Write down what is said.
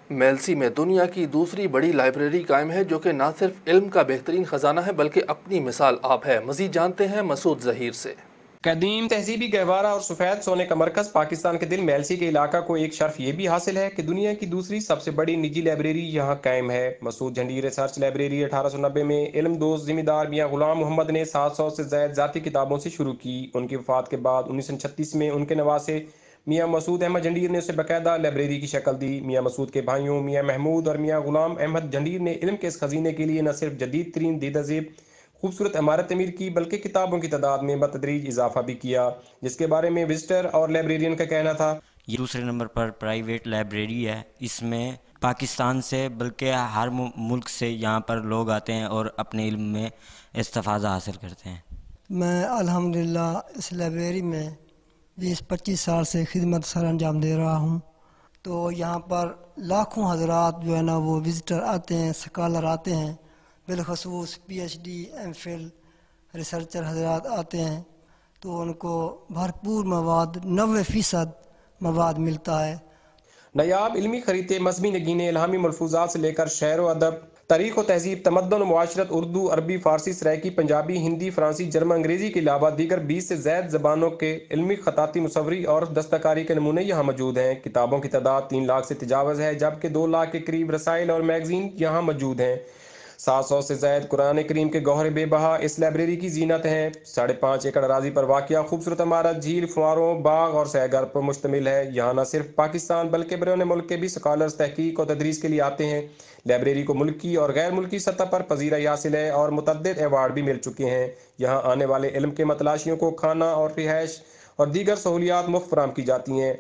میلسی میں دنیا کی دوسری بڑی لائبریری قائم ہے جو کہ نہ صرف علم کا بہترین خزانہ ہے بلکہ اپنی مثال آپ ہے۔ مزید جانتے ہیں مسعود ظہیر سے۔ قدیم تہذیبی گہوارہ اور سفید سونے کا مرکز پاکستان کے دل میلسی کے علاقہ کو ایک شرف یہ بھی حاصل ہے کہ دنیا کی دوسری سب سے بڑی نجی لائبریری یہاں قائم ہے۔ مسعود جھنڈی ریسرچ لائبریری 1890 میں علم دوست ذمہ دار میاں غلام محمد نے 700 سے زائد ذاتی کتابوں سے شروع کی۔ ان کی وفات کے بعد 1936 میں ان کے نواسے میاں مسعود احمد جھنڈیر نے اسے باقاعدہ لائبریری کی شکل دی۔ میاں مسعود کے بھائیوں میاں محمود اور میاں غلام احمد جھنڈیر نے علم کے اس خزینے کے لیے نہ صرف جدید ترین دیدہ زیب خوبصورت عمارت تعمیر کی بلکہ کتابوں کی تعداد میں بتدریج اضافہ بھی کیا، جس کے بارے میں وزٹر اور لائبریرین کا کہنا تھا۔ یہ دوسرے نمبر پر پرائیویٹ لائبریری ہے۔ اس میں پاکستان سے بلکہ ہر ملک سے یہاں پر لوگ آتے ہیں اور اپنے علم میں استفادہ حاصل کرتے ہیں۔ میں الحمدللہ اس لائبریری میں 20-25 سال سے خدمت سر انجام دے رہا ہوں، تو یہاں پر لاکھوں حضرات جو ہے نا وہ وزٹر آتے ہیں، سکالر آتے ہیں، بالخصوص P H D M phil researcher حضرات آتے ہیں، تو ان کو بھرپور مواد 90% مواد ملتا ہے۔ نایاب علمی خریدے، مذہبی نگینے، الہامی ملفوظات سے لے کر شعر و ادب، تاریخ و تہذیب، تمدن و معاشرت، اردو، عربی، فارسی، سرائیکی، پنجابی، ہندی، فرانسی، جرمن، انگریزی کے علاوہ دیگر 20 سے زائد زبانوں کے علمی خطاطی مصوری اور دستکاری کے نمونے یہاں موجود ہیں۔ کتابوں کی تعداد 3 لاکھ سے تجاوز ہے، جبکہ 2 لاکھ کے قریب رسائل اور میگزین یہاں موجود ہیں۔ 700 سے زائد قرآن کریم کے گوہر بے بہا اس لائبریری کی زینت ہیں۔ 5.5 ایکڑ اراضی پر واقع خوبصورت عمارت جھیل، فواروں، باغ اور سیاح گھر پر مشتمل ہے۔ یہاں نہ صرف پاکستان بلکہ بیرون ملک کے بھی سکالرز تحقیق اور تدریس کے لیے آتے ہیں۔ لائبریری کو ملکی اور غیر ملکی سطح پر پذیرائی حاصل ہے اور متعدد ایوارڈ بھی مل چکے ہیں۔ یہاں آنے والے علم کے متلاشیوں کو کھانا اور رہائش اور دیگر سہولیات مفت فراہم کی جاتی ہیں۔